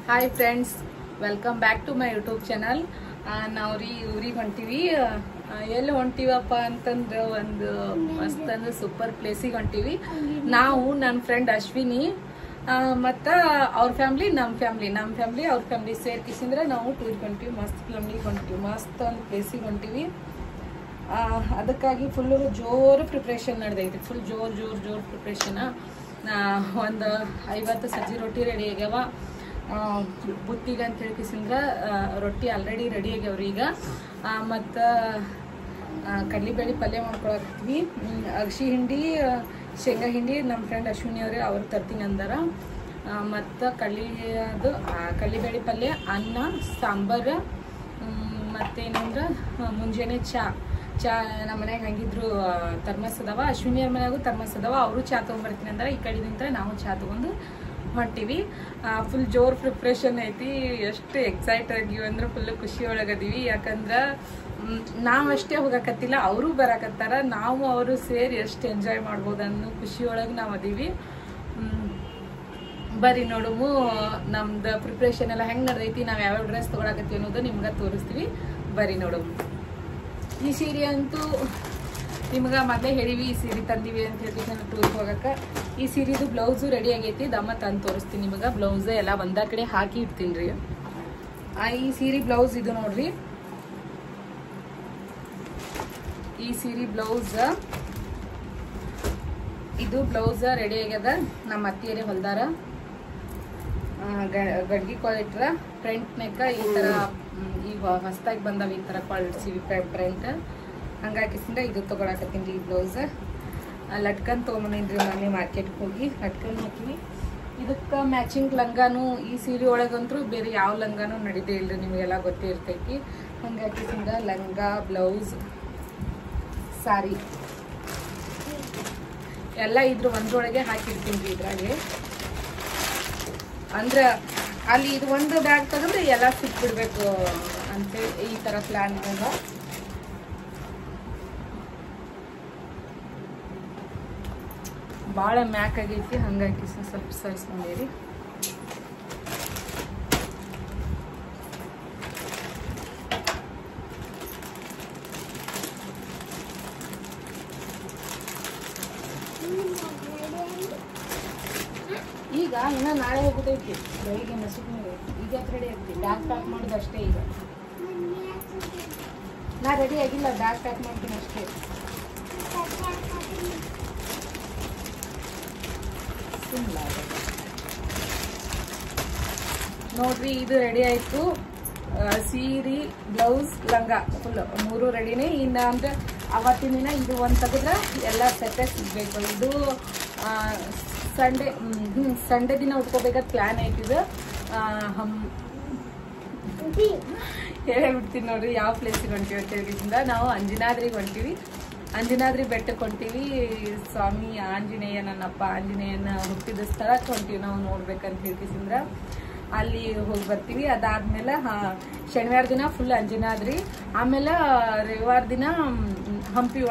Hi friends, welcome back to my YouTube channel. ನಾವು ಊರಿಗೆ ಹೊಂಟೀವಿ. ಎಲ್ಲಿ ಹೊಂಟೀವಪ್ಪ ಅಂತಂದ್ರೆ ಒಂದು ಮಸ್ತ್ ಅಂದ್ರೆ ಸೂಪರ್ ಪ್ಲೇಸಿಗೆ ಹೊಂಟೀವಿ. ನಾವು ನನ್ನ ಫ್ರೆಂಡ್ ಅಶ್ವಿನಿ ಮತ್ತು ಅವ್ರ ಫ್ಯಾಮ್ಲಿ, ನಮ್ಮ ಫ್ಯಾಮ್ಲಿ ಅವ್ರ ಫ್ಯಾಮ್ಲಿ ಸೇರ್ಕಿಸಿಂದ್ರೆ ನಾವು ಟೂರ್ಗೆ ಹೊಂಟೀವಿ. ಮಸ್ತ್ ಫ್ಯಾಮ್ಲಿಗೆ ಹೊಂಟೀವಿ, ಮಸ್ತ್ ಒಂದು ಪ್ಲೇಸಿಗೆ ಹೊಂಟೀವಿ. ಅದಕ್ಕಾಗಿ ಫುಲ್ಲು ಜೋರು ಪ್ರಿಪ್ರೇಷನ್ ನಡೆದೈತಿ. ಫುಲ್ ಜೋರು ಪ್ರಿಪ್ರೇಷನ್. ಒಂದು 50 ಸಜ್ಜಿ ರೊಟ್ಟಿ ರೆಡಿ ಆಗ್ಯಾವ. ಬುತ್ತಿಗೆ ಅಂತ ಹೇಳ್ಕಿಸಿಂದ್ರೆ ರೊಟ್ಟಿ ಆಲ್ರೆಡಿ ರೆಡಿ ಆಗ್ಯಾವ್ರಿ ಈಗ. ಮತ್ತು ಕಡ್ಲಿಬೇಳೆ ಪಲ್ಯ ಮಾಡ್ಕೊಳಕ್ತೀವಿ. ಅಗಸಿ ಹಿಂಡಿ, ಶೇಂಗಾ ಹಿಂಡಿ ನಮ್ಮ ಫ್ರೆಂಡ್ ಅಶ್ವಿನಿ ಅವ್ರು ತರ್ತೀನಿ ಅಂದಾರ. ಮತ್ತು ಕಡ್ಲಿಬೇಳೆ ಪಲ್ಯ, ಅನ್ನ, ಸಾಂಬಾರು, ಮತ್ತೇನಂದ್ರೆ ಮುಂಜಾನೆ ಚಾ ನಮ್ಮ ಮನ್ಯಾಗ ಹಂಗಿದ್ರು ಥರ್ಮಸ್ ಅದಾವ. ಅಶ್ವಿನಿ ಅವ್ರ ಮನ್ಯಾಗೂ ಥರ್ಮಸ್ ಅದಾವ. ಅವರು ಚಾ ತೊಗೊಂಬರ್ತೀನಿ ಅಂದಾರ. ಈ ಕಡೆದಿಂದ ನಾವು ಚಾ ತೊಗೊಂಡು ಹೊಂಟೀವಿ. ಫುಲ್ ಜೋರು ಪ್ರಿಪ್ರೇಷನ್ ಐತಿ. ಎಷ್ಟು ಎಕ್ಸೈಟ್ ಆಗಿವಿ ಅಂದ್ರೆ ಫುಲ್ ಖುಷಿ ಒಳಗದೀವಿ. ಯಾಕಂದ್ರೆ ನಾವಷ್ಟೇ ಹೋಗಕತ್ತಿಲ್ಲ, ಅವರು ಬರಾಕತ್ತಾರ. ನಾವು ಅವರು ಸೇರಿ ಎಷ್ಟು ಎಂಜಾಯ್ ಮಾಡ್ಬೋದು ಅನ್ನೋ ಖುಷಿ ಒಳಗೆ ನಾವು ಅದೀವಿ. ಬರ್ರಿ ನೋಡುಮು ನಮ್ದು ಪ್ರಿಪ್ರೇಷನ್ ಎಲ್ಲ ಹೆಂಗೆ ನಡೆದೈತಿ, ನಾವು ಯಾವ್ಯಾವ ಡ್ರೆಸ್ ತೊಗೊಳಕತ್ತೀವಿ ಅನ್ನೋದು ನಿಮ್ಗೆ ತೋರಿಸ್ತೀವಿ. ಬರ್ರಿ ನೋಡುಮು. ಈ ಸೀರೆ ಅಂತೂ ನಿಮ್ಗೆ ಮೊದಲೇ ಹೇಳಿವಿ, ಈ ಸೀರೆ ತಂದೀವಿ ಅಂತ ಹೇಳ್ತೀವಿ ನಾನು ಟೂರ್ಗೆ ಹೋಗಕ್ಕೆ. ಈ ಸೀರೆದು ಬ್ಲೌಸು ರೆಡಿ ಆಗೈತಿ. ದಮ್ಮ ತಂದು ತೋರಿಸ್ತೀನಿ ನಿಮಗೆ. ಬ್ಲೌಸ್ ಎಲ್ಲ ಒಂದ ಕಡೆ ಹಾಕಿ ಇಡ್ತೀನಿ ರೀ. ಈ ಸೀರೆ ಬ್ಲೌಸ್ ಇದು ನೋಡ್ರಿ. ಈ ಸೀರೆ ಬ್ಲೌಸ್ ಇದು ಬ್ಲೌಸ್ ರೆಡಿ ಆಗ್ಯದ. ನಮ್ಮ ಅತ್ತಿಯರೇ ಹೊಲ್ದಾರ. ಗಡ್ಗಿ ಕ್ವಾಲಿಟ್ರ ಫ್ರಂಟ್ ನೆಕ್ ಈ ಥರ ಈಗ ಹೊಸದಾಗಿ ಬಂದಾವ. ಈ ಥರ ಕ್ವಾಲಿಟಿ ಫ್ರಂಟ್ ಹಂಗಾಕಿಸಿಂದ ಇದು ತೊಗೊಳಕತ್ತೀನಿ ರೀ. ಈ ಬ್ಲೌಸ್ ಲಟ್ಕನ್ ತೊಗೊಂಬಂದಿನ್ರಿ ಮೊನ್ನೆ ಮಾರ್ಕೆಟ್ಗೆ ಹೋಗಿ. ಲಟ್ಕನ್ ಹಾಕಿವಿ. ಇದಕ್ಕೆ ಮ್ಯಾಚಿಂಗ್ ಲಂಗಾನು ಈ ಸೀರೆ ಒಳಗಂತೂ ಬೇರೆ ಯಾವ ಲಂಗಾನು ನಡೀದೇ ಇಲ್ಲರಿ, ನಿಮಗೆಲ್ಲ ಗೊತ್ತೇ ಇರ್ತೈತಿ. ಹಂಗಾಕಿಸಿಂದ ಲಂಗ, ಬ್ಲೌಸ್, ಸಾರಿ ಎಲ್ಲ ಇದ್ರ ಒಂದ್ರೊಳಗೆ ಹಾಕಿರ್ತೀನಿ ರೀ. ಇದ್ರಾಗೆ ಅಂದ್ರೆ ಅಲ್ಲಿ ಇದು ಒಂದು ಬ್ಯಾಗ್ ತಗೊಂಡ್ರೆ ಎಲ್ಲ ಸಿಕ್ಬಿಡ್ಬೇಕು ಅಂತೇಳಿ ಈ ಥರ ಪ್ಲ್ಯಾನ್ ಅದ. ಭಾಳ ಮ್ಯಾಕ್ ಆಗೈತಿ, ಹಂಗಾಗಿ ಸ್ವಲ್ಪ ಸರಿಸ್ಕೊಂಡೇರಿ. ಈಗ ಇನ್ನು ನಾಳೆ ಹೋಗೋದೈತಿ. ಬೆಳಿಗ್ಗೆ ಮಸೂರು ಈಗ ರೆಡಿ ಆಗ್ತಿ. ಬ್ಯಾಗ್ ಪ್ಯಾಕ್ ಮಾಡೋದು ಅಷ್ಟೇ. ಈಗ ನಾ ರೆಡಿ ಆಗಿಲ್ಲ, ಬ್ಯಾಗ್ ಪ್ಯಾಕ್ ಮಾಡ್ತೀನಿ ಅಷ್ಟೇ. ನೋಡ್ರಿ, ಇದು ರೆಡಿ ಆಯ್ತು. ಸೀರೆ, ಬ್ಲೌಸ್, ಲಂಗ ಫುಲ್ 3 ರೆಡಿನೇ. ಇನ್ನು ಅಂದ್ರೆ ಅವತ್ತಿನ ದಿನ ಇದು ಒಂದು ತೆಗೆದ್ರೆ ಎಲ್ಲ ಸೆಟ್ಟೇ ಸಿಗ್ಬೇಕು. ಇದು ಸಂಡೇ ದಿನ ಉಟ್ಕೋಬೇಕಾದ ಪ್ಲಾನ್ ಐತಿದು. ಹೇಳ್ಬಿಡ್ತೀನಿ ನೋಡ್ರಿ ಯಾವ ಪ್ಲೇಸಿಗೆ ಹೊಂಟೀವಿ ಅಂತ ಹೇಳಿದ್ರಿಂದ. ನಾವು ಅಂಜನಾದ್ರಿಗೆ ಹೊಂಟೀವಿ. ಅಂಜನಾದ್ರಿ ಬೆಟ್ಟಕ್ಕೆ ಹೊಂಟೀವಿ. ಸ್ವಾಮಿ ಆಂಜನೇಯ, ನನ್ನಪ್ಪ ಆಂಜನೇಯನ ಹುಟ್ಟಿದ ಸ್ಥಳಕ್ಕೆ ಹೊಂಟೀವಿ ನಾವು ನೋಡ್ಬೇಕಂತ ಹೇಳ್ಕಿಸಿಂದ್ರ ಅಲ್ಲಿ ಹೋಗಿ ಬರ್ತೀವಿ. ಅದಾದ್ಮೇಲೆ ಶನಿವಾರ ದಿನ ಫುಲ್ ಅಂಜನಾದ್ರಿ. ಆಮೇಲೆ ರವಿವಾರ ದಿನ ಹಂಪಿಗೆ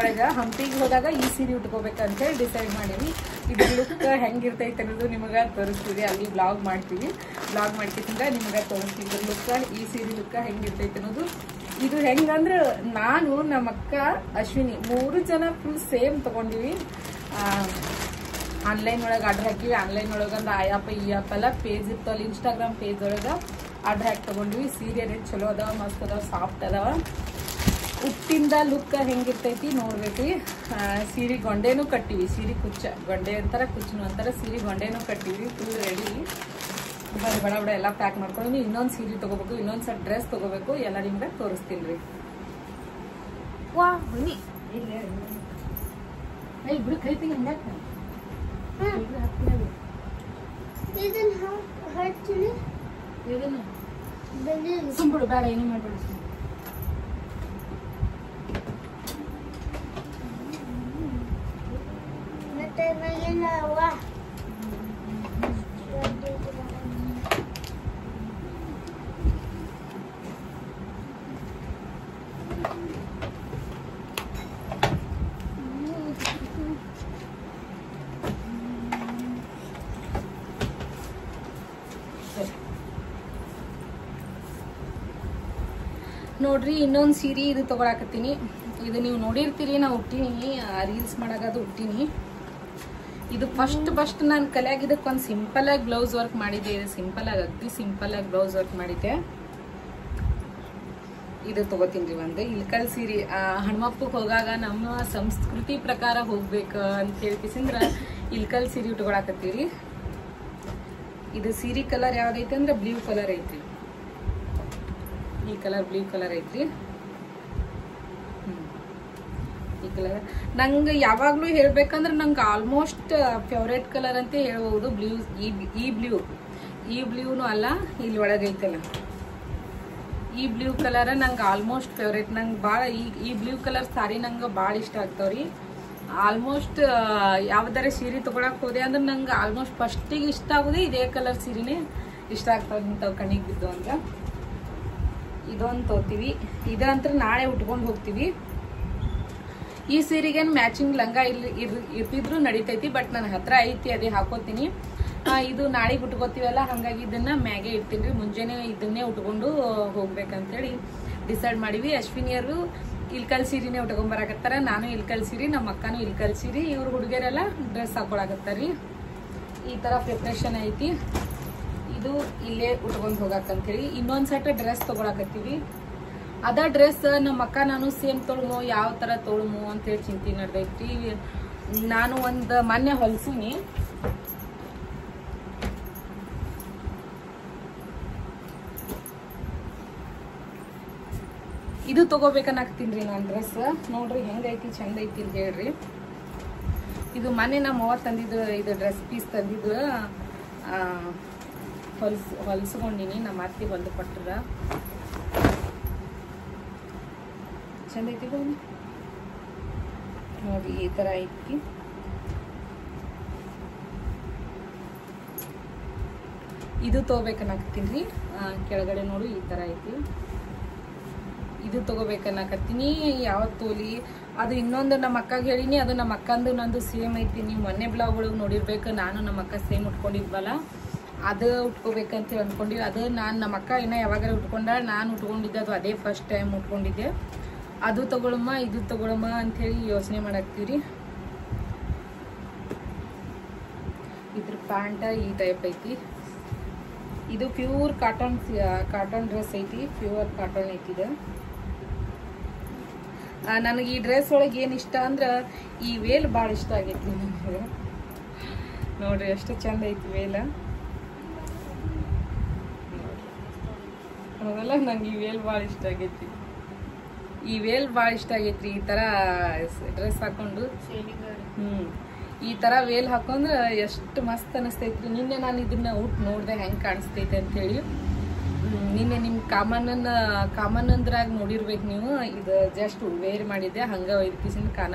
ಹೋದಾಗ ಈ ಸೀರೆ ಉಟ್ಕೋಬೇಕಂತೇಳಿ ಡಿಸೈಡ್ ಮಾಡೀವಿ. ಇದ್ರ ಲುಕ್ ಹೆಂಗಿರ್ತೈತೆ ಅನ್ನೋದು ನಿಮಗೆ ತೋರಿಸ್ತೀವಿ. ಅಲ್ಲಿ ಬ್ಲಾಗ್ ಮಾಡ್ತೀವಿ. ಬ್ಲಾಗ್ ಮಾಡ್ತಿದ್ದ ನಿಮಗೆ ತೋರಿಸ್ತೀವಿ ಇದ್ರ ಲುಕ್, ಈ ಸೀರೆ ಲುಕ್ ಹೆಂಗಿರ್ತೈತೆ ಅನ್ನೋದು. ಇದು ಹೆಂಗಂದ್ರೆ ನಾನು, ನಮ್ಮ ಅಕ್ಕ, ಅಶ್ವಿನಿ 3 ಜನ ಫುಲ್ ಸೇಮ್ ತೊಗೊಂಡಿವಿ. ಆನ್ಲೈನ್ ಒಳಗೆ ಆರ್ಡ್ರ್ ಹಾಕಿವಿ. ಆನ್ಲೈನ್ ಒಳಗೆ ಒಂದು ಆ ಆ್ಯಪ್ ಈ ಆ್ಯಪ್ ಎಲ್ಲ ಪೇಜ್ ಇರ್ತಲ್ಲ, ಇನ್ಸ್ಟಾಗ್ರಾಮ್ ಪೇಜ್ ಒಳಗೆ ಆರ್ಡ್ರ್ ಹಾಕಿ ತೊಗೊಂಡ್ವಿ. ಸೀರೆ ರೇಟ್ ಚಲೋ ಅದಾವ, ಮಸ್ತ್ ಅದಾವ, ಸಾಫ್ಟ್ ಅದಾವ. ಉಟ್ಟಿಂದ ಲುಕ್ ಹೆಂಗಿರ್ತೈತಿ ನೋಡ್ಬೇಕು. ಸೀರೆ ಗೊಂಡೆನೂ ಕಟ್ಟಿವಿ. ಸೀರೆ ಗೊಂಡೆ ಅಂತಾರೆ, ಕುಚ್ಚನು ಅಂತಾರೆ. ಸೀರೆ ಗೊಂಡೆನೂ ಕಟ್ಟಿವಿ. Full ready. ಬಡ ಎಲ್ಲ ಪ್ಯಾಕ್ ಮಾಡ್ಕೊಂಡು ಇನ್ನೊಂದು ಸೀರೆ ತೊಗೋಬೇಕು, ಇನ್ನೊಂದು ಸೆಟ್ ಡ್ರೆಸ್ ತೊಗೋಬೇಕು. ಎಲ್ಲ ನಿಮ್ಗೆ ತೋರಿಸ್ತೀನಿ ರೀ. ವಾ ಬನ್ನಿ ಬಿಡು, ಕೈತಿಗೆ ಹಂಗಾಕ ಸುಂಬಿಡು, ಬೇಡ ಏನು ಮಾಡ್ಬೇಡ. ನೋಡ್ರಿ ಇನ್ನೊಂದು ಸೀರೆ ಇದು ತಗೊಳಕತ್ತೀನಿ. ಇದು ನೀವು ನೋಡಿರ್ತೀರಿ, ನಾ ಹುಟ್ಟೀನಿ ರೀಲ್ಸ್ ಮಾಡಾಗದು ಹುಟ್ಟೀನಿ. ಇದು ಫಸ್ಟ್ ನಾನು ಕಲಿಯಾಗಿದ್ದಕ್ಕೆ ಒಂದು ಸಿಂಪಲ್ ಆಗಿ ಬ್ಲೌಸ್ ವರ್ಕ್ ಮಾಡಿದ್ದೆ. ಇದು ಸಿಂಪಲ್ ಆಗಿ ಅಗ್ದಿ ಸಿಂಪಲ್ ಆಗಿ ಬ್ಲೌಸ್ ವರ್ಕ್ ಮಾಡಿದ್ದೆ. ಇದು ತಗೋತೀನಿ ಒಂದು ಇಲ್ಕಲ್ ಸೀರೆ. ಹನುಮಪ್ಪಗೆ ಹೋಗಾಗ ನಮ್ಮ ಸಂಸ್ಕೃತಿ ಪ್ರಕಾರ ಹೋಗ್ಬೇಕು ಅಂತ ಹೇಳ್ಕಿಸಿಂದ್ರ ಇಲ್ಕಲ್ ಸೀರೆ ಉಟ್ಕೊಳಕತ್ತೀರಿ. ಇದು ಸೀರೆ ಕಲರ್ ಯಾವ್ದೈತಿ ಅಂದ್ರೆ ಬ್ಲೂ ಕಲರ್ ಐತ್ರಿ. ಈ ಕಲರ್ ಬ್ಲೂ ಕಲರ್ ಐತ್ರಿ. ಈ ಕಲರ್ ನಂಗೆ ಯಾವಾಗ್ಲೂ ಹೇಳ್ಬೇಕಂದ್ರೆ ನಂಗೆ ಆಲ್ಮೋಸ್ಟ್ ಫೇವ್ರೇಟ್ ಕಲರ್ ಅಂತ ಹೇಳ್ಬಹುದು ಬ್ಲೂ. ಈ ಬ್ಲೂನು ಅಲ್ಲ, ಇಲ್ಲಿ ಒಳಗೈತಲ್ಲ ಈ ಬ್ಲೂ ಕಲರ್ ನಂಗೆ ಆಲ್ಮೋಸ್ಟ್ ಫೇವ್ರೇಟ್. ನಂಗೆ ಭಾಳ ಈ ಬ್ಲೂ ಕಲರ್ ಸಾರಿ ನಂಗೆ ಭಾಳ ಇಷ್ಟ ಆಗ್ತಾವ್ರಿ. ಆಲ್ಮೋಸ್ಟ್ ಯಾವ್ದಾರ ಸೀರೆ ತಗೊಳಕ್ ಹೋದೆ ಅಂದ್ರೆ ನಂಗೆ ಆಲ್ಮೋಸ್ಟ್ ಫಸ್ಟಿಗೆ ಇಷ್ಟ ಆಗೋದೇ ಇದೇ ಕಲರ್ ಸೀರೆನೇ ಇಷ್ಟ ಆಗ್ತಾವ. ಇಂಥವು ಕಣ್ಣಿಗೆ ಬಿದ್ದು ಅಂತ ಇದೊಂದು ತಗೋತೀವಿ. ಇದಂತ್ರ ನಾಳೆ ಉಟ್ಕೊಂಡು ಹೋಗ್ತೀವಿ. ಈ ಸೀರೆಗೇನು ಮ್ಯಾಚಿಂಗ್ ಲಂಗ ಇರ್ತಿದ್ರು ನಡಿತೈತಿ, ಬಟ್ ನನ್ನ ಹತ್ರ ಐತಿ, ಅದೇ ಹಾಕೋತೀನಿ. ಇದು ನಾಳೆಗೆ ಉಟ್ಕೋತೀವಲ್ಲ, ಹಾಗಾಗಿ ಇದನ್ನ ಮ್ಯಾಗೆ ಇಡ್ತೀನಿ ರೀ. ಮುಂಜಾನೆ ಇದನ್ನೇ ಉಟ್ಕೊಂಡು ಹೋಗ್ಬೇಕಂತೇಳಿ ಡಿಸೈಡ್ ಮಾಡಿವಿ. ಅಶ್ವಿನಿಯರು ಇಲ್ಕಲ್ ಸೀರೆನೇ ಉಟ್ಕೊಂಬರಾಕತ್ತಾರ, ನಾನು ಇಲ್ಕಲ್ ಸೀರೆ, ನಮ್ಮ ಅಕ್ಕನೂ ಇಲ್ಕಲ್ ಸೀರೆ. ಇವ್ರು ಹುಡುಗಿಯರೆಲ್ಲ ಡ್ರೆಸ್ ಹಾಕೊಳಕತ್ತಾರಿ. ಈ ತರ ಪ್ರಿಪ್ರೇಷನ್ ಐತಿ. ಇದು ಇಲ್ಲೇ ಉಟ್ಕೊಂಡು ಹೋಗಾಕಂತೇಳಿ ಇನ್ನೊಂದ್ ಸೆಟ್ ಡ್ರೆಸ್ ತಗೊಳಕತ್ತೀವಿ. ಅದ ಡ್ರೆಸ್ ನಮ್ಮ ಅಕ್ಕ ನಾನು ಸೇಮ್ ತೊಳಮೋ, ಯಾವ ತರ ತೊಳಮೋ ಅಂತೇಳಿ ಚಿಂತೆ ನಡೆದೈತಿ. ನಾನು ಒಂದು ಮೊನ್ನೆ ಹೊಲ್ಸೀನಿ. ಇದು ತಗೋಬೇಕನ್ನಾಗ್ತೀನಿ ನಾನು ಡ್ರೆಸ್. ನೋಡ್ರಿ ಹೆಂಗೈತಿ, ಚಂದ ಐತಿ ಅಂತ ಹೇಳ್ರಿ. ಇದು ಮೊನ್ನೆ ನಮ್ಮ ಅವ್ವ ತಂದಿದ್ದು, ಇದು ಡ್ರೆಸ್ ಪೀಸ್ ತಂದಿದ್ದು ಹೊಲ್ಸ್ಕೊಂಡಿನಿ. ನಮ್ಮ ಅತ್ತಿ ಹೊಲ್ದು ಕೊಟ್ಟರ ಚಂದ ಐತಿ ನೋಡಿ. ಈ ತರ ಐತಿ. ಇದು ತಗೋಬೇಕನ್ನಾಕತ್ತೀನಿ. ಕೆಳಗಡೆ ನೋಡು ಈ ತರ ಐತಿ. ಇದು ತಗೋಬೇಕನ್ನಕತ್ತೀನಿ. ಯಾವತ್ತು ತೋಲಿ ಅದು ಇನ್ನೊಂದು ನಮ್ಮ ಅಕ್ಕಗೆ ಹೇಳಿನಿ, ಅದು ನಮ್ಮ ಅಕ್ಕಂದು ನಂದು ಸೇಮ್ ಐತಿ. ನೀವು ಮೊನ್ನೆ ಬ್ಲಾಗ್ ಒಳಗೆ ನೋಡಿರ್ಬೇಕು, ನಾನು ನಮ್ಮ ಅಕ್ಕ ಸೇಮ್ ಉಟ್ಕೊಂಡಿದ್ವಲ್ಲ, ಅದು ಉಟ್ಕೋಬೇಕಂತ ಅಂದ್ಕೊಂಡಿವಿ. ಅದು ನಾನು ನಮ್ಮ ಅಕ್ಕ ಇನ್ನ ಯಾವಾಗಾರ ಉಟ್ಕೊಂಡ, ನಾನು ಉಟ್ಕೊಂಡಿದ್ದೆ, ಅದು ಅದೇ ಫಸ್ಟ್ ಟೈಮ್ ಉಟ್ಕೊಂಡಿದ್ದೆ. ಅದು ತಗೊಳಮ್ಮ ಇದು ತಗೊಳಮ್ಮ ಅಂಥೇಳಿ ಯೋಚನೆ ಮಾಡಾಕ್ತೀವ್ರಿ. ಇದ್ರ ಪ್ಯಾಂಟ ಈ ಟೈಪ್ ಐತಿ. ಇದು ಪ್ಯೂರ್ ಕಾಟನ್ ಡ್ರೆಸ್ ಐತಿ. ಪ್ಯೂರ್ ಕಾಟನ್ ಐತಿ ಇದು. ನನಗೆ ಈ ಡ್ರೆಸ್ ಒಳಗೆ ಏನು ಇಷ್ಟ ಅಂದ್ರೆ ಈ ವೇಲ್ ಭಾಳ ಇಷ್ಟ ಆಗೈತಿ ನನಗೆ. ನೋಡ್ರಿ ಎಷ್ಟು ಚಂದ ಐತಿ ವೇಲ. ಅದೆಲ್ಲ ನಂಗೆ ಈ ವೇಲ್ ಭಾಳ ಇಷ್ಟ ಆಗೈತಿ. ಈ ವೇಲ್ ಭಾಳ ಇಷ್ಟ ಆಗೈತ್ರಿ. ಈ ತರ ಡ್ರೆಸ್ ಹಾಕೊಂಡು ಈ ತರ ವೇಲ್ ಹಾಕೊಂಡ್ರೆ ಎಷ್ಟು ಮಸ್ತ್ ಅನಿಸ್ತೈತ್ರಿ. ನಿನ್ನೆ ನಾನು ಇದನ್ನ ನೋಡ್ದೆ ಹೆಂಗ್ ಕಾಣಿಸ್ತೈತೆ ಅಂತೇಳಿ. ನಿನ್ನೆ ನಿಮ್ ಕಾಮನ್ ಅಂದ್ರಾಗ ನೋಡಿರ್ಬೇಕು ನೀವು. ಇದು ಜಸ್ಟ್ ವೇರ್ ಮಾಡಿದ್ದೆ, ಹಂಗ ಒಯ್ದು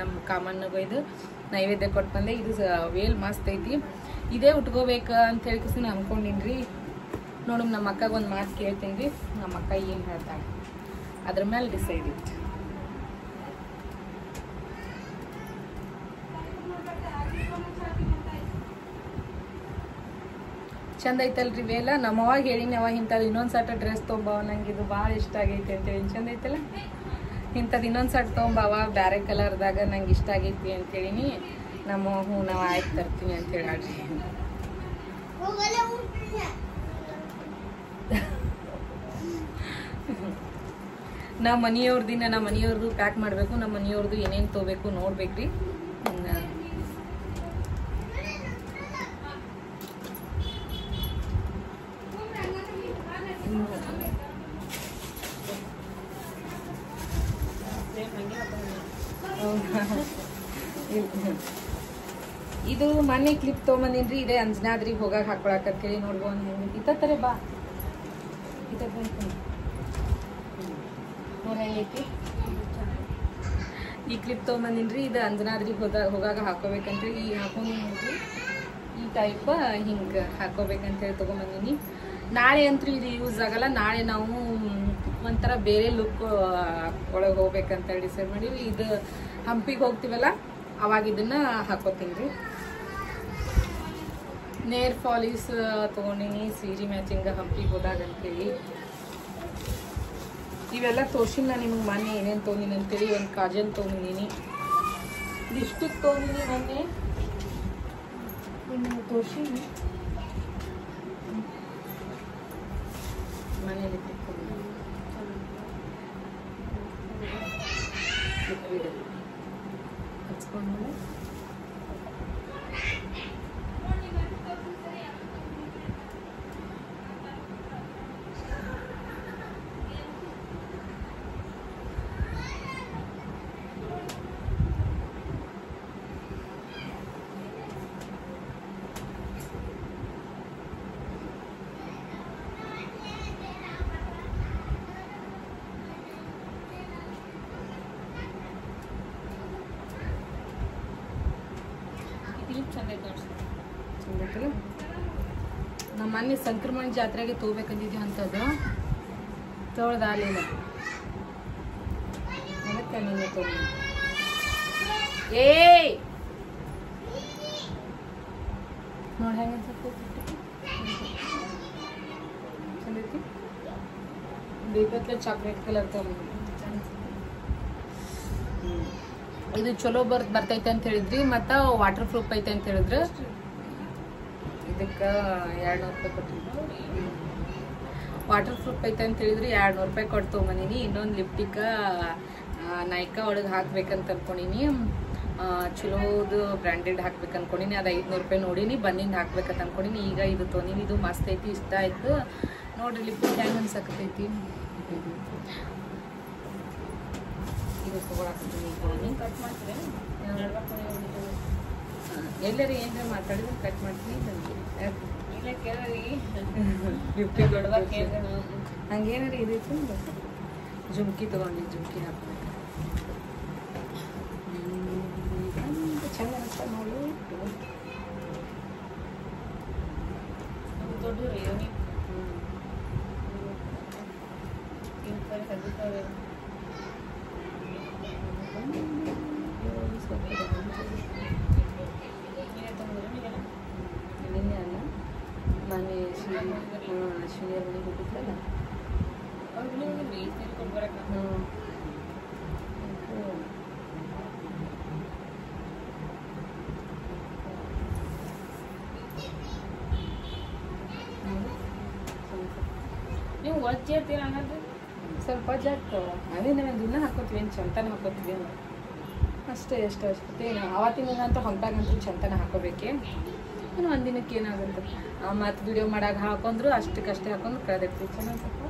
ಕಾಮನ್ ಒಯ್ದು ನೈವೇದ್ಯ ಕೊಟ್ಟು ಬಂದೆ. ಇದು ವೇಲ್ ಮಸ್ತ್ ಐತಿ. ಇದೇ ಉಟ್ಕೋಬೇಕ ಅಂತ ಹೇಳಿ ನಾನು ಅನ್ಕೊಂಡಿನ್ರಿ. ನೋಡು ನಮ್ಮ ಅಕ್ಕಗ ಒಂದು ಮಾತು ಕೇಳ್ತೀನಿ ರೀ. ನಮ್ಮ ಅಕ್ಕ ಏನು ಹೇಳ್ತಾಳೆ ಅದ್ರ ಮೇಲೆ ಡಿಸೈಡ್ ಇತ್ತು. ಚಂದ ಐತಲ್ರಿ ವೇಲ. ನಮ್ಮವಾಗ ಹೇಳಿನಿ, ಅವ ಇಂಥದ್ದು ಇನ್ನೊಂದು ಸಟ್ ಡ್ರೆಸ್ ತೊಗೊಂಬವ, ನಂಗೆ ಇದು ಭಾಳ ಇಷ್ಟ ಆಗೈತಿ ಅಂತೇಳಿ. ಚಂದ ಐತಲ್ಲ, ಇಂಥದ್ದು ಇನ್ನೊಂದು ಸಟ್ ತೊಗೊಂಬವ ಬೇರೆ ಕಲರ್ದಾಗ, ನಂಗೆ ಇಷ್ಟ ಆಗೈತಿ ಅಂತೇಳಿನಿ. ನಮ್ಮ ಹ್ಞೂ ನಾವು ಆಯ್ತು ತರ್ತೀನಿ ಅಂತೇಳಿ ಆಡ್ರಿ. ನಮ್ಮ ಮನೆಯವ್ರದ್ದು ಪ್ಯಾಕ್ ಮಾಡಬೇಕು. ನಮ್ಮ ಮನೆಯವ್ರದ್ದು ಏನೇನು ತೊಗೋಬೇಕು ನೋಡ್ಬೇಕ್ರಿ. ಇದು ಮೊನ್ನೆ ಕ್ಲಿಪ್ ತೊಗೊಂಬಂದಿನ್ರಿ. ಇದೇ ಅಂಜನಾದ್ರಿಗೆ ಹೋಗಾಕ ಹಾಕೊಳಕಂತೇಳಿ. ನೋಡ್ಬೋದು ಇತ್ತರ ಬಾ ನೋಡಿ ಹೆಂಗೈತಿ. ಈ ಕ್ಲಿಪ್ ತೊಗೊಂಬಂದಿನ್ರಿ. ಇದು ಅಂಜನಾದ್ರಿಗೆ ಹೋಗಾಗ ಹಾಕೋಬೇಕಂತೇಳಿ. ಈ ಹಾಕೊಂಡು ನೋಡ್ರಿ ಈ ಟೈಪ್ ಹಿಂಗೆ ಹಾಕೋಬೇಕಂತೇಳಿ ತೊಗೊಂಬಂದಿನಿ. ನಾಳೆ ಅಂತೂ ಇದು ಯೂಸ್ ಆಗಲ್ಲ. ನಾಳೆ ನಾವು ಒಂಥರ ಬೇರೆ ಲುಕ್ ಒಳಗೆ ಹೋಗ್ಬೇಕಂತ ಡಿಸೈಡ್ ಮಾಡೀವಿ. ಇದು ಹಂಪಿಗೆ ಹೋಗ್ತೀವಲ್ಲ ಅವಾಗ ಇದನ್ನ ಹಾಕೋತೀನಿ ರೀ. ನೇರ್ ಪಾಲಿಸ್ ತೊಗೊಂಡಿನಿ ಸೀರೆ ಮ್ಯಾಚಿಂಗ್ ಹಂಪಿಗೆ ಹೋದಾಗ ಅಂತೇಳಿ. ಇವೆಲ್ಲ ತೋರ್ಸಿನ ನಿಮ್ಗೆ ಮೊನ್ನೆ ಏನೇನು ತೊಗೊಂಡಿನಿ ಅಂತೇಳಿ. ಒಂದು ಕಾಜಲ್ ತೊಗೊಂಡಿನಿ, ಲಿಪ್ಸ್ಟಿಕ್ ತೊಗೊಂಡಿನಿ ಮೊನ್ನೆ ನಿಮ್ಗೆ ತೋರ್ಸಿನಿ. ಮನೆ ಲಿಪ್ಸ್ಟಿಕ್ ತೊಗೊಂಡಿನಿ, ಲಿಕ್ವಿಡ್ ಹಚ್ಕೊಂಡು ಚಂದೈತಲ್ಲ. ನಮ್ಮ ಮೊನ್ನೆ ಸಂಕ್ರಮಣ ಜಾತ್ರೆಗೆ ತೊಗೋಬೇಕಂದಿದ್ವಿ ಅಂತದ್ದು, ತೊಳ್ದಾಲಿಲ್ಲ. ಅದಕ್ಕೆ ನಿನ್ನೆ ತೊಗೊಂಡು ನೋಡಿ ಹೆಂಗೆ ಚಂದೈತಿ. ಬೇಕತ್ಲೆ ಚಾಕ್ಲೇಟ್ ಕಲರ್ ತೊಗೊಂಡು. ಇದು ಚಲೋ ಬರ್ತೈತೆ ಅಂತ ಹೇಳಿದ್ರಿ, ಮತ್ತು ವಾಟರ್ ಪ್ರೂಫ್ ಐತೆ ಅಂತ ಹೇಳಿದ್ರು. ಇದಕ್ಕೆ 200 ರೂಪಾಯಿ ಕೊಟ್ಟಿದ್ರು. ವಾಟರ್ ಪ್ರೂಫ್ ಐತೆ ಅಂತ ಹೇಳಿದ್ರಿ, 200 ರೂಪಾಯಿ ಕೊಟ್ಟು ತೊಗೊಂಬಂದಿನಿ. ಇನ್ನೊಂದು ಲಿಪ್ಟಿಕ ನೈಕಾ ಒಳಗೆ ಹಾಕ್ಬೇಕಂತ ಅನ್ಕೊಂಡಿನಿ. ಚಲೋದು ಬ್ರ್ಯಾಂಡೆಡ್ ಹಾಕ್ಬೇಕು ಅನ್ಕೊಂಡಿನಿ. ಅದು 500 ರೂಪಾಯಿ ನೋಡಿನಿ, ಬಂದಿಂದ ಹಾಕ್ಬೇಕಂತ ಅನ್ಕೊಂಡಿನಿ. ಈಗ ಇದು ತೊಗೊಂಡಿನಿ, ಇದು ಮಸ್ತ್ ಐತಿ, ಇಷ್ಟ ಆಯ್ತು ನೋಡ್ರಿ. ಲಿಪ್ಟಿಕ್ ಹೆಂಗೆ ಅನ್ಸಕತ್ತೈತಿ. ಇದು ತೊಗೊಳಾಕ್ತೀನಿ. ಕಟ್ ಮಾಡ್ತೀರಿ ಎಲ್ಲರಿ ಏನಾರ ಮಾತಾಡಿದ್ರೆ ಕಟ್ ಮಾಡ್ತೀನಿ. ಇಲ್ಲ ಕೇಳಿ ಲಿಪ್ಟಿಕ್ ದೊಡ್ಡದಾಗ ಹಂಗೇನಾರ ಇದೈತಿ. ಜುಮ್ಕಿ ತೊಗೊಂಡು ಜುಮ್ಕಿ ಹಾಕ್ಬೇಕು. ಚಂದ ಅನಿಸ್ತಾ ನೋಡು. ದೊಡ್ಡ ನಿನ್ನೆ ಅಲ್ಲ ನಾನೇ ಶ್ರೀನಿಯರ್ ಮನೆಗೆ ಹೋಗಿದ್ದಲ್ಲ. ನೀವು ವಜ್ಜೆ ಇರ್ತೀರ ಹಂಗಂದ್ರೆ ಸ್ವಲ್ಪ ಜಾಕ್ ಅದೇ ನಾವು ದಿನ ಹಾಕೋತೀವಿ. ಏನು ಚಂತನ ಹಾಕೋತೀವಿ ಅಷ್ಟೇ. ಅಷ್ಟೇ ಆವತ್ತಿನಂತೂ ಹೊಂಟಾಗಂತೂ ಚಂತನ ಹಾಕೋಬೇಕೆ. ಇನ್ನು ಒಂದಿನಕ್ಕೆ ಏನಾಗುತ್ತೆ. ಮತ್ತು ವಿಡಿಯೋ ಮಾಡಾಗ ಹಾಕೊಂಡ್ರು ಅಷ್ಟಕ್ಕಷ್ಟೇ ಹಾಕೊಂಡು ಕಳೆದಿರ್ತೀವಿ. ಚೆನ್ನಾಗಿ ಸ್ವಲ್ಪ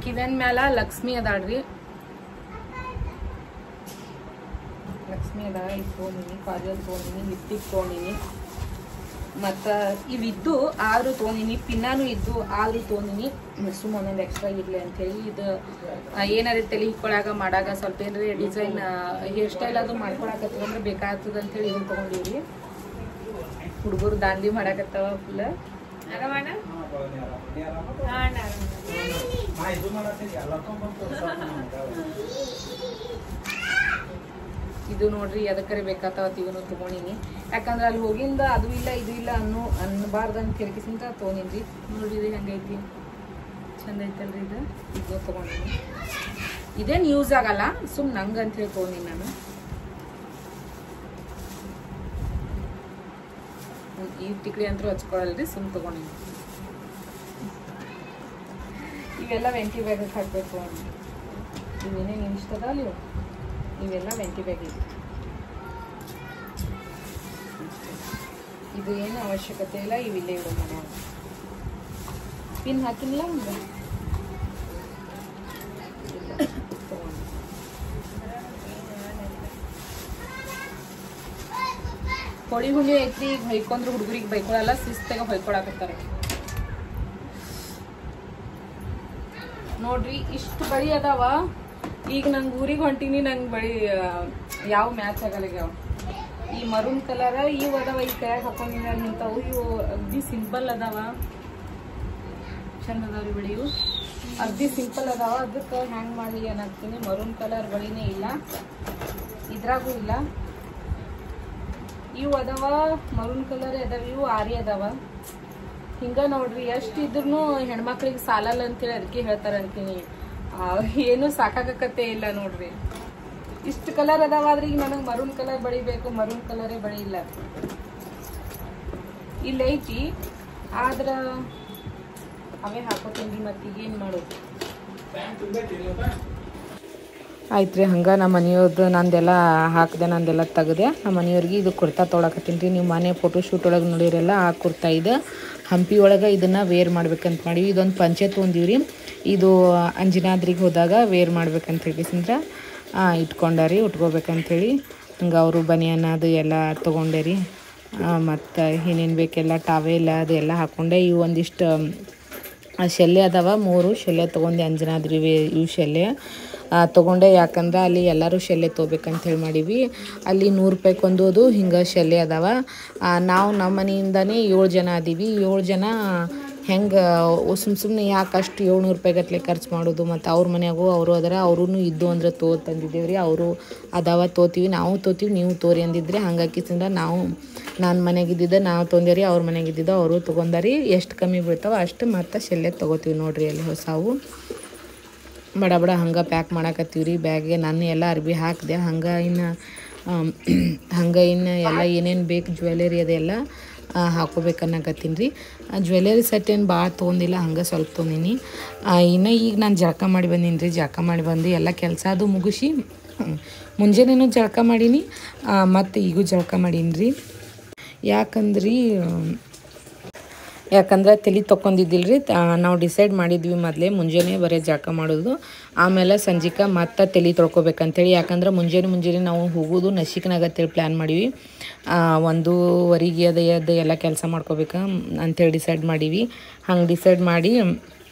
ಕಿವೆನ್ ಮ್ಯಾಲ ಲಕ್ಷ್ಮಿ ಅದಾಳ್ರಿ. ಲಕ್ಷ್ಮಿ ಅದ. ಇದು ತೊಗೊಂಡಿನಿ, ಕಾಜಲ್ ತೊಗೊಂಡಿನಿ, ಲಿಪ್ಟಿಕ್ ತೊಗೊಂಡಿನಿ, ಮತ್ತು ಇವಿದ್ದು 6 ತೊಗೊಂಡಿನಿ. ಪಿನ್ನಾನು ಇದ್ದು 6 ತೊಗೊಂಡಿನಿ. ಸುಮ್ಮ ಒಂದೊಂದು ಎಕ್ಸ್ಟ್ರಾ ಇರಲಿ ಅಂಥೇಳಿ. ಇದು ಏನಾರ ತಲೆ ಹಿಕ್ಕೊಳಾಗ ಮಾಡಾಗ ಸ್ವಲ್ಪ ಏನಾರ ಡಿಸೈನ್ ಹೇರ್ ಸ್ಟೈಲ್ ಅದು ಮಾಡ್ಕೊಳಕತ್ತೀವಿ ಅಂದ್ರೆ ಬೇಕಾಗ್ತದೆ ಅಂಥೇಳಿ ಇದನ್ನು ತೊಗೊಂಡಿವ್ರಿ. ಹುಡುಗರು ದಾಂಡಿ ಮಾಡಾಕತ್ತಾವ ಫುಲ್. ಇದು ನೋಡ್ರಿ ಎದಕ್ಕರೆ ಬೇಕಾಗ್ತಾವತ್ ಇವನು ತೊಗೊಂಡಿನಿ. ಯಾಕಂದ್ರೆ ಅಲ್ಲಿ ಹೋಗಿಂದ ಅದು ಇಲ್ಲ ಇದು ಇಲ್ಲ ಅನ್ನಬಾರ್ದು ಅಂತ ತಿರ್ಗಿಸಿಂದ ತೊಗೊಂಡಿನ್ರಿ. ನೋಡ್ರಿ ಇದು ಹೆಂಗೈತಿ, ಚಂದ ಐತಲ್ರಿ. ಇದು ತೊಗೊಂಡಿನಿ. ಇದೇನು ಯೂಸ್ ಆಗಲ್ಲ, ಸುಮ್ ನಂಗೆ ಅಂತೇಳಿ ತೊಗೊಂಡಿನಿ ನಾನು. ಈ ಟಿಕ್ಲಿ ಅಂತೂ ಹಚ್ಕೊಳಲ್ರಿ, ಸುಮ್ ತೊಗೊಂಡಿನಿ. ಇವೆಲ್ಲ ವೆಂಟಿ ಬ್ಯಾಗ್ ಹಾಕಬೇಕು. ಇವೇನೇನು ಇಷ್ಟದ ಅಲ್ಲಿ ಇವೆಲ್ಲ ವೆಂಟಿ ಬ್ಯಾಗ್ ಇದೆ. ಇದು ಏನು ಅವಶ್ಯಕತೆ ಇಲ್ಲ, ಇವಿಲ್ಲೇ ಇಡೋ ಮನೆ. ಪಿನ್ ಹಾಕಿಲ್ಲ ಮುಂದೆ ಹೋಳಿ ಹುಣ್ಣಿ ಐತ್ರಿ. ಈಗ ಹೊಯ್ಕೊಂಡ್ರು ಹುಡುಗರಿಗೆ ಬೈಕೊಳಲ್ಲ, ಶಿಸ್ತಾಗ ಹೊಯ್ಕೊಳಕತ್ತಾರೆ ನೋಡ್ರಿ. ಇಷ್ಟು ಬಳಿ ಅದಾವ. ಈಗ ನಂಗೆ ಊರಿಗೆ ಹೊಂಟೀನಿ, ನಂಗೆ ಬಳಿ ಯಾವ ಮ್ಯಾಚ್ ಆಗಲ್ಲ. ಈ ಮರೂನ್ ಕಲರ್ ಇವು ಅದಾವ, ಈ ಕೈಯಾಗ ಹಾಕೊಂಡಿನ ನಿಂತಾವು. ಇವು ಅಗ್ದಿ ಸಿಂಪಲ್ ಅದಾವ, ಚಂದ ಅದಾವ್ರಿ ಬಳಿ. ಇವು ಅಗ್ದಿ ಸಿಂಪಲ್ ಅದಾವ. ಅದಕ್ಕೆ ಹ್ಯಾಂಗ್ ಮಾಡಲಿ ಏನಾಗ್ತೀನಿ, ಮರೂನ್ ಕಲರ್ ಬಳಿನೇ ಇಲ್ಲ, ಇದ್ರಾಗೂ ಇಲ್ಲ. ಇವು ಅದಾವ ಮರೂನ್ ಕಲರ್ ಅದಾವ, ಇವು ಆರಿ ಅದಾವ. ಹಿಂಗ ನೋಡ್ರಿ, ಎಷ್ಟು ಇದ್ರೂ ಹೆಣ್ಮಕ್ಳಿಗೆ ಸಾಲಲ್ಲ ಅಂತೇಳಿ ಅದಕ್ಕೆ ಹೇಳ್ತಾರ ಅಂತೀನಿ. ಏನು ಸಾಕಾಗಕತ್ತೆ ಇಲ್ಲ ನೋಡ್ರಿ. ಇಷ್ಟು ಕಲರ್ ಅದಾವ, ಆದ್ರೆ ಈಗ ನನಗೆ ಮರೂನ್ ಕಲರ್ ಬಳಿಬೇಕು, ಮರೂನ್ ಕಲರೇ ಬಳಿ ಇಲ್ಲ. ಇಲ್ಲ ಐತಿ, ಆದ್ರ ಅವೇ ಹಾಕೋತೀನಿ. ಮತ್ತೀಗೇನು ಮಾಡೋದು? ಆಯ್ತು ರೀ. ಹಂಗೆ ನಮ್ಮ ಮನೆಯವ್ರದ್ದು ನಂದೆಲ್ಲ ಹಾಕಿದೆ, ನಂದೆಲ್ಲ ತೆಗ್ದೆ. ನಮ್ಮ ಮನೆಯವ್ರಿಗೆ ಇದು ಕುರ್ತಾ ತೊಗೊಳಕತ್ತೀನಿ ರೀ. ನೀವು ಮನೆ ಫೋಟೋಶೂಟ್ ಒಳಗೆ ನೋಡಿರಲ್ಲ, ಆ ಕುರ್ತಾ ಇದು ಹಂಪಿ ಒಳಗೆ ಇದನ್ನು ವೇರ್ ಮಾಡ್ಬೇಕಂತ ಮಾಡೀವಿ. ಇದೊಂದು ಪಂಚೆ ತೊಗೊಂಡಿವ್ರಿ. ಇದು ಅಂಜನಾದ್ರಿಗೆ ಹೋದಾಗ ವೇರ್ ಮಾಡ್ಬೇಕಂತ ಹೇಳಿಸಿಂದ್ರೆ ಇಟ್ಕೊಂಡಾರಿ, ಉಟ್ಕೋಬೇಕಂತೇಳಿ. ಹಂಗೆ ಅವರು ಬನಿಯನ್ ಅದು ಎಲ್ಲ ತೊಗೊಂಡೆ ರೀ. ಮತ್ತು ಏನೇನು ಬೇಕೆಲ್ಲ ಟಾವೆಲ್ ಅದು ಎಲ್ಲ ಹಾಕ್ಕೊಂಡೆ. ಇವು ಒಂದಿಷ್ಟು ಶೆಲ್ಲೆ ಅದಾವ, 3 ಶೆಲ್ಲೆ ತೊಗೊಂಡೆ. ಅಂಜನಾದ್ರಿ ಇವು ಶೆಲ್ಲೆ ತೊಗೊಂಡೆ. ಯಾಕಂದ್ರೆ ಅಲ್ಲಿ ಎಲ್ಲರೂ ಶೆಲ್ಲೆ ತೊಗೋಬೇಕಂತ ಹೇಳಿ ಮಾಡೀವಿ. ಅಲ್ಲಿ 100 ರೂಪಾಯಿಗೆ ಒಂದೋದು ಹಿಂಗೆ ಶೆಲ್ಲೆ ಅದಾವ. ನಾವು ನಮ್ಮ ಮನೆಯಿಂದನೇ 7 ಜನ ಅದೀವಿ. 7 ಜನ ಹೆಂಗೆ ಸುಮ್ಮನೆ ಯಾಕೆ ಅಷ್ಟು 700 ರೂಪಾಯಿ ಗಟ್ಟಲೆ ಖರ್ಚು ಮಾಡೋದು? ಮತ್ತು ಅವ್ರ ಮನೆಯಾಗೂ ಅವರು ಅದರ, ಅವ್ರೂ ಇದ್ದು ಅಂದ್ರೆ ತಂದಿದ್ದೇವೆ ರೀ. ಅವರು ಅದಾವ, ತೊಗೋತೀವಿ, ನಾವು ತೊಗೋತೀವಿ, ನೀವು ತೋರಿ ಅಂದಿದ್ರೆ. ಹಂಗಾಕಿಸಿಂದ ನಾನು ಮನೆಗಿದ್ದಿದ್ದ ನಾವು ತೊಗೊಂಡೇರಿ, ಅವ್ರ ಮನೆಗಿದ್ದಿದ್ದ ಅವರು ತೊಗೊಂಡಾರಿ. ಎಷ್ಟು ಕಮ್ಮಿ ಬೀಳ್ತಾವ ಅಷ್ಟು ಮತ್ತು ಶೆಲ್ಲೆ ತೊಗೋತೀವಿ ನೋಡ್ರಿ. ಅಲ್ಲಿ ಹೊಸವು ಬಡ ಬಡ ಹಂಗೆ ಪ್ಯಾಕ್ ಮಾಡಾಕತ್ತೀವಿ ರೀ. ಬ್ಯಾಗ್ಗೆ ನಾನು ಎಲ್ಲ ಅರ್ಬಿ ಹಾಕಿದೆ. ಹಂಗೆ ಇನ್ನು ಎಲ್ಲ ಏನೇನು ಬೇಕು ಜ್ಯುವೆಲರಿ ಅದೆಲ್ಲ ಹಾಕೋಬೇಕನ್ನಕತ್ತೀನಿ ರೀ. ಜ್ಯುವೆಲರಿ ಸೆಟ್ ಏನು ಭಾಳ ತೊಗೊಂಡಿಲ್ಲ, ಹಂಗೆ ಸ್ವಲ್ಪ ತೊಗೊಂಡಿನಿ. ಇನ್ನು ಈಗ ನಾನು ಜಳಕ ಮಾಡಿ ಬಂದೀನಿ ರೀ. ಜಳಕ ಮಾಡಿ ಬಂದು ಎಲ್ಲ ಕೆಲಸ ಅದು ಮುಗಿಸಿ ಮುಂಜಾನೇನು ಜಳಕ ಮಾಡೀನಿ, ಮತ್ತು ಈಗೂ ಜಳಕ ಮಾಡೀನಿ ರೀ. ಯಾಕಂದ್ರೆ ತಲೆ ತೊಗೊಂಡಿದ್ದಿಲ್ಲ ರೀ. ನಾವು ಡಿಸೈಡ್ ಮಾಡಿದ್ವಿ ಮೊದಲೇ ಮುಂಜಾನೆ ಬರೀ ಜಳಕ ಮಾಡೋದು, ಆಮೇಲೆ ಸಂಜಿಕ ಮತ್ತೆ ತಲೆ ತೊಳ್ಕೊಬೇಕಂತೇಳಿ. ಯಾಕಂದ್ರೆ ಮುಂಜಾನೆ ನಾವು ಹೋಗೋದು ನಶಿಕ್ನಾಗತ್ತೇಳಿ ಪ್ಲ್ಯಾನ್ ಮಾಡೀವಿ. 1:15 ಎದ್ದು ಎಲ್ಲ ಕೆಲಸ ಮಾಡ್ಕೋಬೇಕು ಅಂಥೇಳಿ ಡಿಸೈಡ್ ಮಾಡೀವಿ. ಹಂಗೆ ಡಿಸೈಡ್ ಮಾಡಿ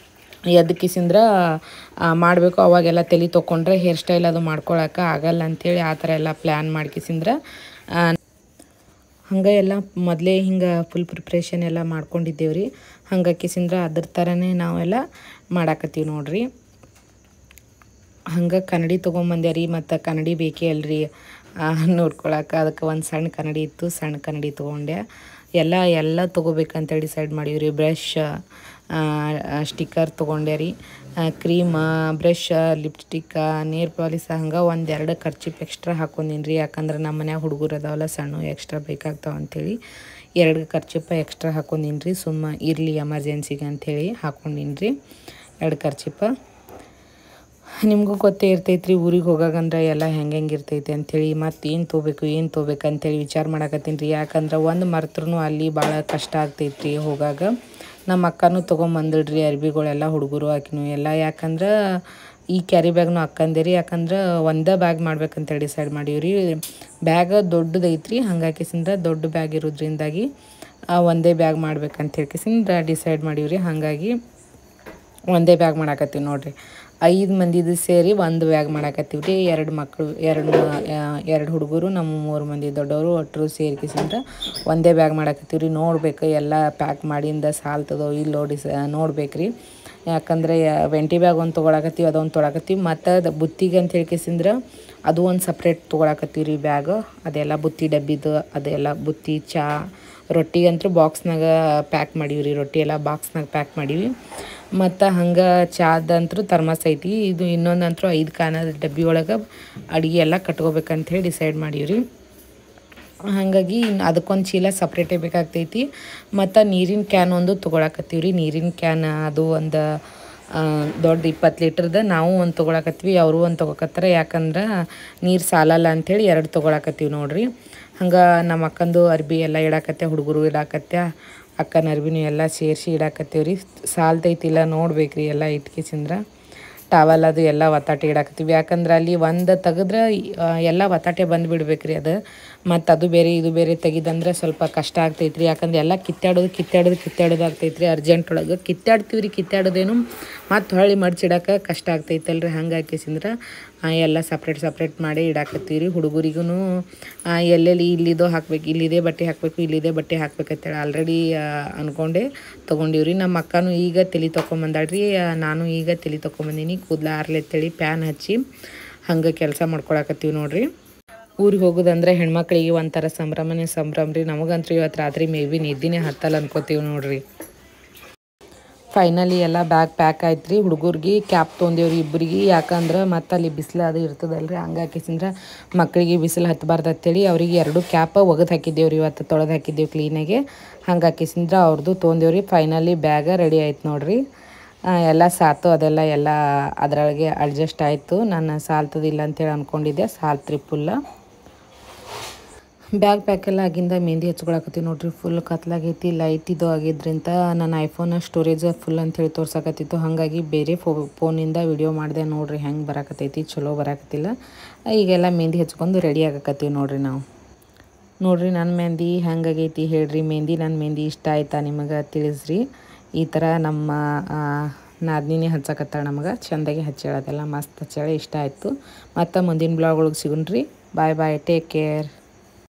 ಎದ್ದು ಕಿಸಿಂದ್ರೆ ಮಾಡಬೇಕು. ಅವಾಗೆಲ್ಲ ತಲೆ ತೊಗೊಂಡ್ರೆ ಹೇರ್ ಸ್ಟೈಲ್ ಅದು ಮಾಡ್ಕೊಳಕ್ಕೆ ಆಗಲ್ಲ ಅಂಥೇಳಿ ಆ ಥರ ಎಲ್ಲ ಪ್ಲ್ಯಾನ್ ಮಾಡ್ಕಿಸಿಂದ್ರೆ ಹಂಗೆ ಎಲ್ಲ ಮೊದಲೇ ಹಿಂಗೆ ಫುಲ್ ಪ್ರಿಪ್ರೇಷನ್ ಎಲ್ಲ ಮಾಡ್ಕೊಂಡಿದ್ದೇವೆ ರೀ. ಹಂಗೆ ಕಿಸಿಂದ್ರೆ ಅದ್ರ ಥರನೇ ನಾವೆಲ್ಲ ಮಾಡಾಕತ್ತೀವಿ ನೋಡ್ರಿ. ಹಂಗೆ ಕನ್ನಡಿ ತೊಗೊಂಬಂದೆ ರೀ. ಮತ್ತು ಕನ್ನಡಿ ಬೇಕೇ ಅಲ್ರಿ ನೋಡ್ಕೊಳಕ್ಕೆ. ಅದಕ್ಕೆ ಒಂದು ಸಣ್ಣ ಕನ್ನಡಿ ಇತ್ತು, ಸಣ್ಣ ಕನ್ನಡಿ ತೊಗೊಂಡೆ. ಎಲ್ಲ ತೊಗೋಬೇಕಂತ ಡಿಸೈಡ್ ಮಾಡೀವಿ ರೀ. ಬ್ರಷ್, ಸ್ಟಿಕ್ಕರ್ ತೊಗೊಂಡೆ ರೀ, ಕ್ರೀಮ್, ಬ್ರಷ್, ಲಿಪ್ಸ್ಟಿಕ್, ನೇರ್ ಪಾಲಿಸ್, ಹಂಗೆ 1-2 ಖರ್ಚಿಪ್ ಎಕ್ಸ್ಟ್ರಾ ಹಾಕೊಂಡೀನಿ ರೀ. ಯಾಕಂದ್ರೆ ನಮ್ಮ ಮನ್ಯಾಗ ಹುಡುಗರು ಅದಾವಲ್ಲ ಸಣ್ಣ, ಎಕ್ಸ್ಟ್ರಾ ಬೇಕಾಗ್ತಾವ ಅಂಥೇಳಿ 2 ಖರ್ಚಿಪ್ಪ ಎಕ್ಸ್ಟ್ರಾ ಹಾಕೊಂಡೀನಿ ರೀ. ಸುಮ್ಮ ಇರಲಿ ಎಮರ್ಜೆನ್ಸಿಗೆ ಅಂಥೇಳಿ ಹಾಕೊಂಡೀನಿ ರೀ 2 ಖರ್ಚಿಪ್ಪ. ನಿಮಗೂ ಗೊತ್ತೇ ಇರ್ತೈತೆ ರೀ, ಊರಿಗೆ ಹೋಗಾಗಂದ್ರೆ ಎಲ್ಲ ಹೆಂಗೆ ಇರ್ತೈತೆ ಅಂಥೇಳಿ. ಮತ್ತು ಏನು ತೊಗೋಬೇಕು ಅಂಥೇಳಿ ವಿಚಾರ ಮಾಡಾಕತ್ತೀನಿ ರೀ. ಯಾಕಂದ್ರೆ ಒಂದು ಮರ್ತರೂ ಅಲ್ಲಿ ಭಾಳ ಕಷ್ಟ ಆಗ್ತೈತೆ ರೀ ಹೋಗಾಗ. ನಮ್ಮ ಅಕ್ಕನೂ ತೊಗೊಂಬಂದಿಡ್ರಿ ಅರ್ಬಿಗಳೆಲ್ಲ, ಹುಡುಗರು ಆಕಿನೂ ಎಲ್ಲ. ಯಾಕಂದ್ರೆ ಈ ಕ್ಯಾರಿ ಬ್ಯಾಗ್ನು ಅಕ್ಕಂದೇ ರೀ. ಯಾಕಂದ್ರೆ ಒಂದೇ ಬ್ಯಾಗ್ ಮಾಡ್ಬೇಕಂತ ಡಿಸೈಡ್ ಮಾಡೀವಿ ರೀ. ಬ್ಯಾಗ್ ದೊಡ್ಡದೈತ್ರಿ, ಹಂಗಾಕಿಸಿಂದ ದೊಡ್ಡ ಬ್ಯಾಗ್ ಇರೋದ್ರಿಂದಾಗಿ ಒಂದೇ ಬ್ಯಾಗ್ ಮಾಡ್ಬೇಕಂತ ಹೇಳ್ಕಿಸಿಂದ ಡಿಸೈಡ್ ಮಾಡೀವಿ ರೀ. ಹಾಗಾಗಿ ಒಂದೇ ಬ್ಯಾಗ್ ಮಾಡಾಕತ್ತೀವಿ ನೋಡಿರಿ. 5 ಮಂದಿದು ಸೇರಿ ಒಂದು ಬ್ಯಾಗ್ ಮಾಡಾಕತ್ತೀವಿ ರೀ. 2 ಮಕ್ಕಳು, 2 ಹುಡುಗರು, ನಮ್ಮ 3 ಮಂದಿ ದೊಡ್ಡವರು ಒಟ್ಟರು ಸೇರ್ಕಿಸಿಂದ ಒಂದೇ ಬ್ಯಾಗ್ ಮಾಡಾಕತ್ತೀವಿ ರೀ. ನೋಡ್ಬೇಕು ಎಲ್ಲ ಪ್ಯಾಕ್ ಮಾಡಿಂದ ಸಾಲ್ತದೋ ಇಲ್ಲೋ ನೋಡ್ಬೇಕು ರೀ. ಯಾಕಂದರೆ ವೆಂಟಿ ಬ್ಯಾಗ್ ಒಂದು ತೊಗೊಳಕತ್ತೀವಿ, ಅದೊಂದು ತೊಗೊಳಕತ್ತೀವಿ. ಮತ್ತು ಅದು ಬುತ್ತಿಗೆ ಅಂತ ಹೇಳ್ಕಿಸಿಂದ್ರೆ ಅದು ಒಂದು ಸಪ್ರೇಟ್ ತೊಗೊಳಕತ್ತೀವಿ ರೀ ಬ್ಯಾಗ್. ಅದೆಲ್ಲ ಬುತ್ತಿ ಡಬ್ಬಿದು ಅದೆಲ್ಲ ಬುತ್ತಿ, ಚಾ, ರೊಟ್ಟಿಗಂತೂ ಬಾಕ್ಸ್ನಾಗ ಪ್ಯಾಕ್ ಮಾಡೀವಿ ರೀ. ರೊಟ್ಟಿ ಎಲ್ಲ ಬಾಕ್ಸ್ನಾಗ ಪ್ಯಾಕ್ ಮಾಡೀವಿ. ಮತ್ತು ಹಂಗೆ ಚಾದಂತೂ ಥರ್ಮಸ್ ಐತಿ. ಇದು ಇನ್ನೊಂದಂತೂ 5 ಕ್ಯಾನದ ಡಬ್ಬಿ ಒಳಗೆ ಅಡುಗೆ ಎಲ್ಲ ಕಟ್ಕೋಬೇಕಂಥೇಳಿ ಡಿಸೈಡ್ ಮಾಡೀವಿ ರೀ. ಹಾಗಾಗಿ ಅದಕ್ಕೊಂದು ಚೀಲ ಸಪ್ರೇಟೇ ಬೇಕಾಗ್ತೈತಿ. ಮತ್ತು ನೀರಿನ ಕ್ಯಾನ್ ಒಂದು ತೊಗೊಳಕತ್ತೀವಿ ರೀ. ನೀರಿನ ಕ್ಯಾನ್ ಅದು ಒಂದು ದೊಡ್ಡ 20 ಲೀಟ್ರದ ನಾವು ಒಂದು ತೊಗೊಳಕತ್ತೀವಿ, ಅವರು ಒಂದು ತೊಗೊಕತ್ತಾರೆ. ಯಾಕಂದ್ರೆ ನೀರು ಸಾಲಲ್ಲ ಅಂಥೇಳಿ 2 ತೊಗೊಳಕತ್ತೀವಿ ನೋಡಿರಿ. ಹಂಗೆ ನಮ್ಮ ಅಕ್ಕಂದು ಅರ್ಬಿ ಎಲ್ಲ ಇಡಾಕತ್ತೆ, ಹುಡುಗರು ಇಡಾಕತ್ತೆ, ಅಕ್ಕನ ಅರ್ಬಿನೂ ಎಲ್ಲ ಸೇರಿಸಿ ಇಡಾಕತ್ತೀವಿ ರೀ. ಸಾಲ್ತೈತಿಲ್ಲ ನೋಡ್ಬೇಕು ರೀ ಎಲ್ಲ ಇಟ್ಕಿಸಿಂದ್ರೆ. ಟಾವಲ್ ಅದು ಎಲ್ಲ ಒತ್ತಾಟೆ ಇಡಾಕತ್ತೀವಿ. ಯಾಕಂದ್ರೆ ಅಲ್ಲಿ ಒಂದು ತೆಗೆದ್ರೆ ಎಲ್ಲ ಒತ್ತಾಟೆ ಬಂದುಬಿಡ್ಬೇಕು ರೀ ಅದು. ಮತ್ತು ಅದು ಬೇರೆ ಇದು ಬೇರೆ ತೆಗಿದಂದ್ರೆ ಸ್ವಲ್ಪ ಕಷ್ಟ ಆಗ್ತೈತೆ ರೀ. ಯಾಕಂದ್ರೆ ಎಲ್ಲ ಕಿತ್ತಾಡೋದು ಆಗ್ತೈತೆ ರೀ. ಅರ್ಜೆಂಟ್ ಒಳಗೆ ಕಿತ್ತಾಡ್ತೀವಿ ರೀ. ಕಿತ್ತಾಡೋದೇನು ಮತ್ತು ಹೊಳ್ಳಿ ಮಡ್ಚಿಡೋಕೆ ಕಷ್ಟ ಆಗ್ತೈತಲ್ರಿ. ಹಂಗೆ ಹಾಕಿಸಿಂದ್ರೆ ಎಲ್ಲ ಸಪ್ರೇಟ್ ಮಾಡಿ ಇಡಾಕತ್ತೀವಿ ರೀ. ಹುಡುಗರಿಗೂ ಎಲ್ಲೆಲ್ಲಿ ಇಲ್ಲಿದೋ ಹಾಕ್ಬೇಕು, ಇಲ್ಲಿದೆ ಬಟ್ಟೆ ಹಾಕಬೇಕು, ಇಲ್ಲಿದೆ ಬಟ್ಟೆ ಹಾಕ್ಬೇಕಂತೇಳಿ ಆಲ್ರೆಡಿ ಅಂದ್ಕೊಂಡೆ ತೊಗೊಂಡಿವ್ರಿ. ನಮ್ಮ ಅಕ್ಕನೂ ಈಗ ತಲೆ ತೊಗೊಂಬಂದಾಳ್ರಿ, ನಾನು ಈಗ ತಲೆ ತೊಗೊಂಬಂದೀನಿ. ಕೂದಲ ಆರ್ಲೆತ್ತೇಳಿ ಪ್ಯಾನ್ ಹಚ್ಚಿ ಹಂಗೆ ಕೆಲಸ ಮಾಡ್ಕೊಳಕತ್ತೀವಿ ನೋಡಿರಿ. ಊರಿಗೆ ಹೋಗೋದಂದ್ರೆ ಹೆಣ್ಮಕ್ಳಿಗೆ ಒಂಥರ ಸಂಭ್ರಮ ರೀ. ನಮಗಂತೂ ಇವತ್ತು ರಾತ್ರಿ ಮೇ ಬಿ ನಿದ್ದಿನೇ ಹತ್ತಲ್ಲ ಅನ್ಕೋತೀವಿ ನೋಡಿರಿ. ಫೈನಲಿ ಎಲ್ಲ ಬ್ಯಾಗ್ ಪ್ಯಾಕ್ ಆಯ್ತು ರೀ. ಹುಡುಗರಿಗೆ ಕ್ಯಾಪ್ ತೊಗೊಂಡೇವ್ರಿ ಇಬ್ಬರಿಗೆ, ಯಾಕಂದ್ರೆ ಮತ್ತು ಅಲ್ಲಿ ಬಿಸಿಲು ಅದು ಇರ್ತದಲ್ರಿ. ಹಂಗೆ ಹಾಕಿಸಿಂದ್ರೆ ಮಕ್ಕಳಿಗೆ ಬಿಸಿಲು ಹತ್ತಬಾರ್ದು ಅಂತೇಳಿ ಅವ್ರಿಗೆ 2 ಕ್ಯಾಪ್ ಒಗೆದು ಹಾಕಿದ್ದೇವ್ರಿ. ಇವತ್ತು ತೊಳೆದು ಹಾಕಿದ್ದೇವೆ ಕ್ಲೀನಾಗೆ. ಹಂಗೆ ಹಾಕಿಸಿಂದ್ರೆ ಅವ್ರದ್ದು ತೊಗೊಂಡೇವ್ರಿ. ಫೈನಲಿ ಬ್ಯಾಗ ರೆಡಿ ಆಯ್ತು ನೋಡಿರಿ. ಎಲ್ಲ ಸಾತು, ಅದೆಲ್ಲ ಎಲ್ಲ ಅದರೊಳಗೆ ಅಡ್ಜಸ್ಟ್ ಆಯಿತು. ನಾನು ಸಾಲ್ತದಿಲ್ಲ ಅಂತೇಳಿ ಅಂದ್ಕೊಂಡಿದ್ದೆ, ಸಾಲ್ತ್ರಿ ಫುಲ್ಲ. ಬ್ಯಾಗ್ ಪ್ಯಾಕೆಲ್ಲ ಆಗಿಂದ ಮೆಹಂದಿ ಹಚ್ಕೊಳಕತ್ತೀವಿ ನೋಡ್ರಿ. ಫುಲ್ ಕತ್ಲಾಗೈತಿ, ಲೈಟ್ ಇದು ಆಗಿದ್ರಿಂದ ನನ್ನ ಐಫೋನ ಸ್ಟೋರೇಜ್ ಫುಲ್ ಅಂಥೇಳಿ ತೋರ್ಸಕತ್ತಿತ್ತು. ಹಾಗಾಗಿ ಬೇರೆ ಫೋನಿಂದ ವಿಡಿಯೋ ಮಾಡಿದೆ ನೋಡಿರಿ. ಹೆಂಗೆ ಬರಾಕತ್ತೈತಿ, ಚಲೋ ಬರಾಕತ್ತಿಲ್ಲ. ಈಗೆಲ್ಲ ಮೆಹಂದಿ ಹಚ್ಕೊಂಡು ರೆಡಿ ಆಗಕತ್ತೀವಿ ನೋಡಿರಿ ನಾವು. ನೋಡಿರಿ ನನ್ನ ಮೆಹಂದಿ ಹೆಂಗಾಗೈತಿ ಹೇಳ್ರಿ. ನನ್ನ ಮೆಹಂದಿ ಇಷ್ಟ ಆಯ್ತಾ ನಿಮಗೆ ತಿಳಿಸ್ರಿ. ಈ ಥರ ನಮ್ಮ ನಾದಿನಿನೇ ಹಚ್ಚಕತ್ತಾಳ, ನಮಗೆ ಚೆಂದಾಗಿ ಹಚ್ಚಾಳದೆಲ್ಲ ಮಸ್ತ್ ಹಚ್ಚಾಳೆ, ಇಷ್ಟ ಆಯಿತು. ಮತ್ತು ಮುಂದಿನ ಬ್ಲಾಗ್ ಒಳಗೆ ಸಿಗೋಣ್ರಿ. Bye take care.